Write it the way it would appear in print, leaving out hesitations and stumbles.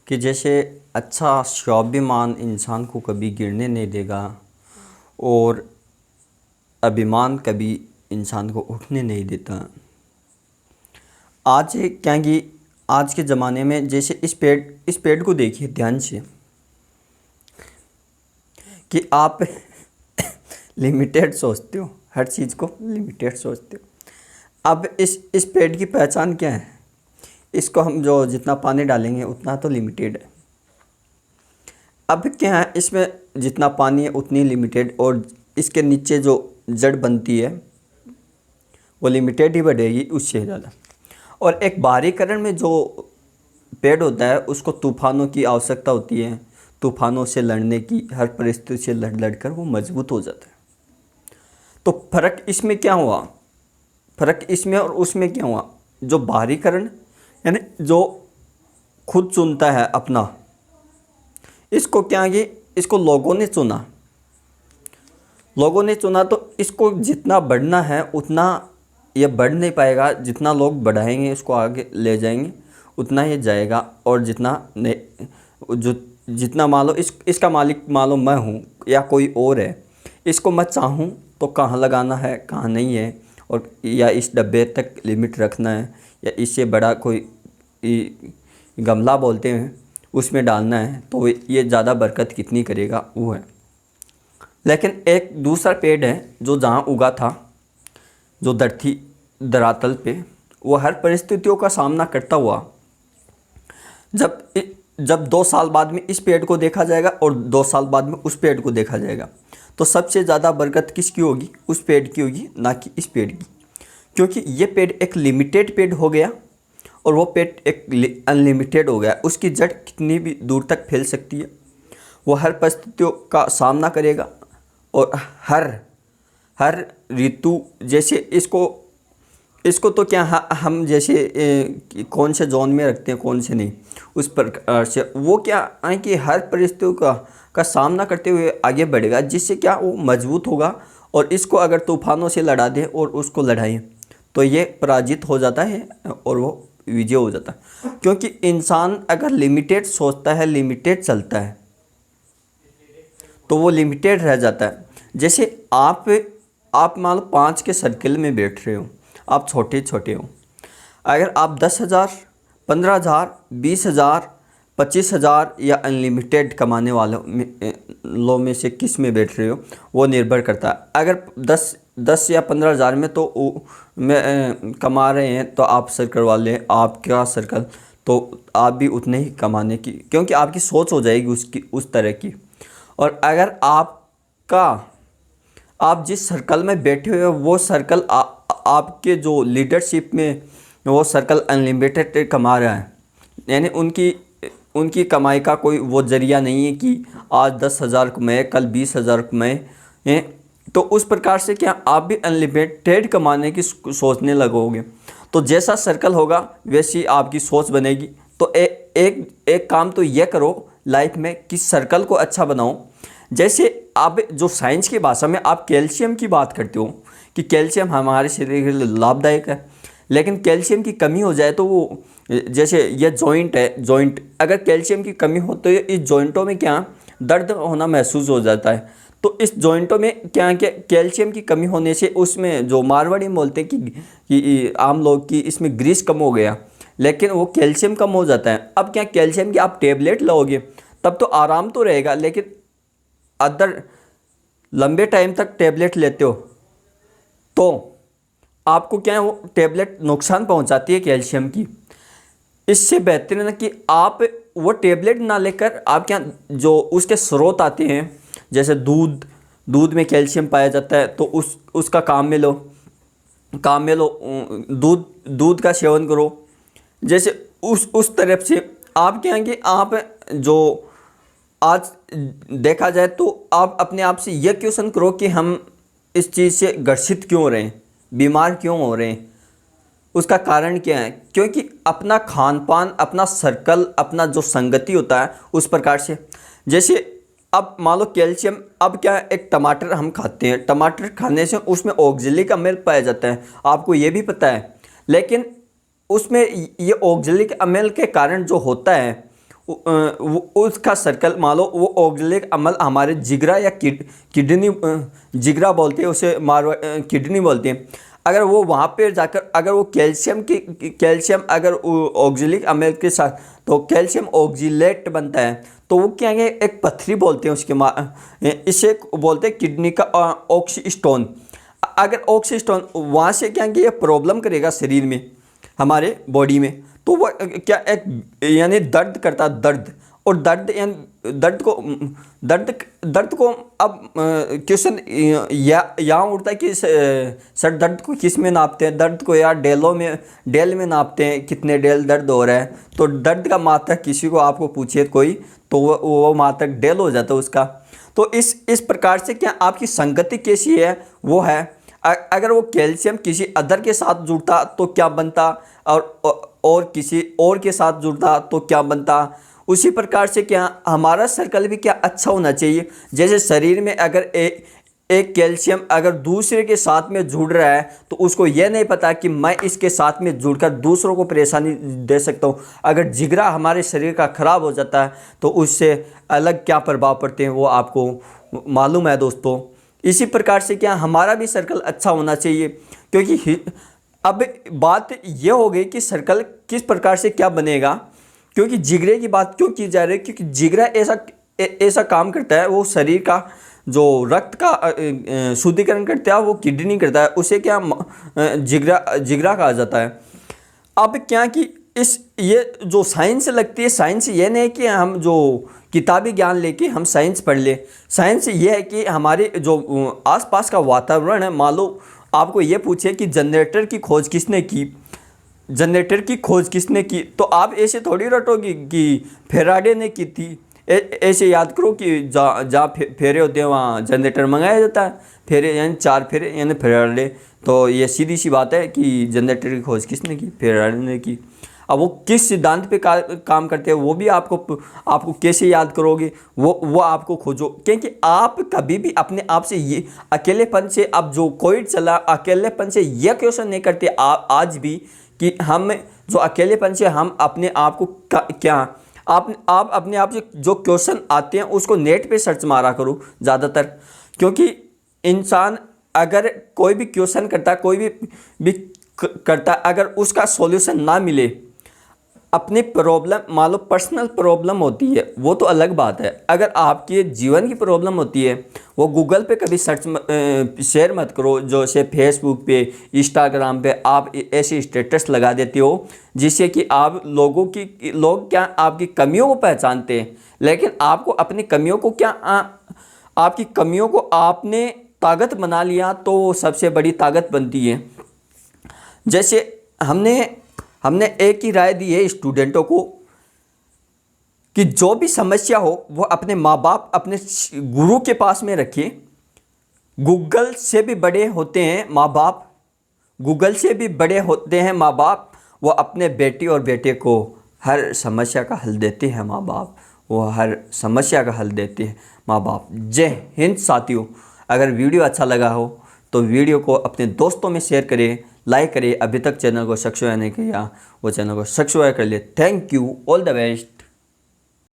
कि जैसे अच्छा स्वाभिमान इंसान को कभी गिरने नहीं देगा और अभिमान कभी इंसान को उठने नहीं देता। आज क्या कि आज के ज़माने में जैसे इस पेड़ को देखिए ध्यान से कि आप लिमिटेड सोचते हो, हर चीज़ को लिमिटेड सोचते हो। अब इस पेड़ की पहचान क्या है? इसको हम जो जितना पानी डालेंगे उतना तो लिमिटेड है। अब क्या है, इसमें जितना पानी है उतनी लिमिटेड, और इसके नीचे जो जड़ बनती है वो लिमिटेड ही बढ़ेगी उससे ज़्यादा। और एक बाहरीकरण में जो पेड़ होता है उसको तूफानों की आवश्यकता होती है, तूफानों से लड़ने की, हर परिस्थिति से लड़ कर वो मजबूत हो जाता है। तो फ़र्क इसमें क्या हुआ? फ़र्क इसमें और उसमें क्या हुआ? जो बाहरीकरण यानी जो खुद चुनता है अपना, इसको क्या कि इसको लोगों ने चुना, तो इसको जितना बढ़ना है उतना ये बढ़ नहीं पाएगा। जितना लोग बढ़ाएंगे इसको आगे ले जाएंगे उतना ये जाएगा। और जितना मान लो इसका मालिक मान लो मैं हूँ या कोई और है, इसको मैं चाहूँ तो कहाँ लगाना है कहाँ नहीं है, और या इस डब्बे तक लिमिट रखना है या इससे बड़ा कोई गमला बोलते हैं उसमें डालना है, तो ये ज़्यादा बरकत कितनी करेगा वो है। लेकिन एक दूसरा पेड़ है जो जहाँ उगा था, जो धरातल पे, वो हर परिस्थितियों का सामना करता हुआ जब 2 साल बाद में इस पेड़ को देखा जाएगा और 2 साल बाद में उस पेड़ को देखा जाएगा, तो सबसे ज़्यादा बरकत किसकी होगी? उस पेड़ की होगी, ना कि इस पेड़ की। क्योंकि ये पेड़ एक लिमिटेड पेड़ हो गया और वो पेड़ एक अनलिमिटेड हो गया। उसकी जड़ कितनी भी दूर तक फैल सकती है, वो हर परिस्थितियों का सामना करेगा। और हर ऋतु जैसे इसको तो क्या हम जैसे कौन से जोन में रखते हैं कौन से नहीं, उस प्रकार से वो क्या है कि हर परिस्थितियों का सामना करते हुए आगे बढ़ेगा, जिससे क्या वो मजबूत होगा। और इसको अगर तूफानों से लड़ा दें और उसको लड़ाएं तो ये पराजित हो जाता है और वो विजय हो जाता है। क्योंकि इंसान अगर लिमिटेड सोचता है, लिमिटेड चलता है, तो वो लिमिटेड रह जाता है। जैसे आप मान लो 5 के सर्किल में बैठ रहे हो, आप छोटे हो। अगर आप 10,000, 15,000, 20,000, 25,000 या अनलिमिटेड कमाने वालों में से किस में बैठ रहे हो वो निर्भर करता है। अगर 10 या 15,000 में कमा रहे हैं तो आप सर्कल वाले, आपका सर्कल, तो आप भी उतने ही कमाने की, क्योंकि आपकी सोच हो जाएगी उस तरह की। और अगर आप जिस सर्कल में बैठे हुए हो वो सर्कल आपके जो लीडरशिप में वो सर्कल अनलिमिटेड कमा रहा है, यानी उनकी कमाई का कोई वो जरिया नहीं है कि आज 10,000 कमाए कल 20,000 कमाए, तो उस प्रकार से क्या आप भी अनलिमिटेड कमाने की सोचने लगोगे। तो जैसा सर्कल होगा वैसी आपकी सोच बनेगी। तो एक काम तो ये करो लाइफ में कि सर्कल को अच्छा बनाओ। जैसे आप जो साइंस की भाषा में आप कैल्शियम की बात करते हो कि कैल्शियम हमारे शरीर के लिए लाभदायक है, लेकिन कैल्शियम की कमी हो जाए तो वो, जैसे ये जॉइंट है, जॉइंट अगर कैल्शियम की कमी हो तो इस जॉइंटों में क्या दर्द होना महसूस हो जाता है। तो इस जॉइंटों में क्या कैल्शियम की कमी होने से उसमें जो मारवाड़ी बोलते हैं कि आम लोग की इसमें ग्रीस कम हो गया, लेकिन वो कैल्शियम कम हो जाता है। अब क्या कैल्शियम की आप टेबलेट लोगे तब तो आराम तो रहेगा, लेकिन अदर लंबे टाइम तक टेबलेट लेते हो तो आपको क्या है वो टेबलेट नुकसान पहुंचाती है कैल्शियम की। इससे बेहतर है ना कि आप वो टेबलेट ना लेकर आप क्या जो उसके स्रोत आते हैं, जैसे दूध में कैल्शियम पाया जाता है तो उसका काम में लो, दूध का सेवन करो। जैसे उस तरफ से आप क्या है कि आप जो आज देखा जाए तो आप अपने आप से यह क्वेश्चन करो कि हम इस चीज़ से ग्रसित क्यों हो रहे हैं, बीमार क्यों हो रहे हैं, उसका कारण क्या है? क्योंकि अपना खान पान, अपना सर्कल, अपना जो संगति होता है उस प्रकार से। जैसे अब मान लो कैल्शियम, अब क्या है, एक टमाटर हम खाते हैं, टमाटर खाने से उसमें ऑक्जेलिक अम्ल पाया जाता है, आपको ये भी पता है। लेकिन उसमें ये ऑक्जेलिक अम्ल के कारण जो होता है उसका सर्कल मान लो वो ऑक्जेलिक अम्ल हमारे जिगरा या किडनी, जिगरा बोलते हैं उसे, किडनी बोलते हैं। अगर वो वहाँ पे जाकर अगर वो कैल्शियम अगर ऑक्जेलिक अम्ल के साथ तो कैल्शियम ऑक्जिलेट बनता है, तो वो क्या है, एक पत्थरी बोलते हैं उसके, इसे बोलते हैं किडनी का ऑक्सी स्टोन। अगर ऑक्सी स्टोन वहाँ से क्या है, ये प्रॉब्लम करेगा शरीर में, हमारे बॉडी में, तो वो क्या एक यानी दर्द करता, दर्द, और दर्द यानी दर्द को अब क्वेश्चन यहाँ उठता है कि सर दर्द को किस में नापते हैं? दर्द को यार डेल में नापते हैं, कितने डेल दर्द हो रहा है। तो दर्द का मात्रक किसी को आपको पूछे कोई, तो वो मात्रक डेल हो जाता है उसका। तो इस प्रकार से क्या आपकी संगति कैसी है वो है। अगर वो कैल्शियम किसी अदर के साथ जुड़ता तो क्या बनता, और किसी और के साथ जुड़ता तो क्या बनता। उसी प्रकार से क्या हमारा सर्कल भी क्या अच्छा होना चाहिए। जैसे शरीर में अगर एक कैल्शियम अगर दूसरे के साथ में जुड़ रहा है, तो उसको यह नहीं पता कि मैं इसके साथ में जुड़कर दूसरों को परेशानी दे सकता हूँ। अगर जिगरा हमारे शरीर का खराब हो जाता है तो उससे अलग क्या प्रभाव पड़ते हैं वो आपको मालूम है दोस्तों। इसी प्रकार से क्या हमारा भी सर्कल अच्छा होना चाहिए, क्योंकि अब बात ये हो गई कि सर्कल किस प्रकार से क्या बनेगा। क्योंकि जिगरे की बात क्यों की जा रही है, क्योंकि जिगरा ऐसा काम करता है, वो शरीर का जो रक्त का शुद्धिकरण करता है वो किडनी करता है, उसे क्या जिगरा कहा जाता है। अब क्या कि ये जो साइंस लगती है, साइंस ये नहीं कि हम जो किताबी ज्ञान लेके हम साइंस पढ़ ले। साइंस ये है कि हमारे जो आसपास का वातावरण है, मान लो आपको ये पूछे कि जनरेटर की खोज किसने की, तो आप ऐसे थोड़ी रटोगे कि फेराडे ने की थी। ऐसे याद करो कि जहाँ फेरे होते हैं वहाँ जनरेटर मंगाया जाता है, फेरे यानी 4 फेरे यानी फेराडे। तो ये सीधी सी बात है कि जनरेटर की खोज किसने की, फेराडे ने की। अब वो किस सिद्धांत पे काम करते हैं वो भी आपको कैसे याद करोगे, वो आपको खोजो। क्योंकि आप कभी भी अपने आप से ये अकेलेपन से, अब जो कोविड चला, अकेलेपन से ये क्वेश्चन नहीं करते आज भी कि हम जो अकेलेपन से हम अपने आप को क्या आप अपने आप से जो क्वेश्चन आते हैं उसको नेट पे सर्च मारा करो ज़्यादातर। क्योंकि इंसान अगर कोई भी क्वेश्चन करता, कोई भी करता, अगर उसका सॉल्यूशन ना मिले, अपनी प्रॉब्लम मान लो पर्सनल प्रॉब्लम होती है वो तो अलग बात है। अगर आपकी जीवन की प्रॉब्लम होती है वो गूगल पे कभी शेयर मत करो। जो से फेसबुक पे, इंस्टाग्राम पे आप ऐसे स्टेटस लगा देते हो जिससे कि आप लोग क्या आपकी कमियों को पहचानते हैं, लेकिन आपको अपनी कमियों को क्या आपकी कमियों को आपने ताकत बना लिया तो वो सबसे बड़ी ताकत बनती है। जैसे हमने एक ही राय दी है स्टूडेंटों को कि जो भी समस्या हो वो अपने माँ बाप, अपने गुरु के पास में रखिए। गूगल से भी बड़े होते हैं माँ बाप, वो अपने बेटी और बेटे को हर समस्या का हल देते हैं माँ बाप, माँ बाप। जय हिंद साथियों। अगर वीडियो अच्छा लगा हो तो वीडियो को अपने दोस्तों में शेयर करें, लाइक करें। अभी तक चैनल को सब्सक्राइब नहीं किया वो चैनल को सब्सक्राइब कर ले। Thank you, all the best.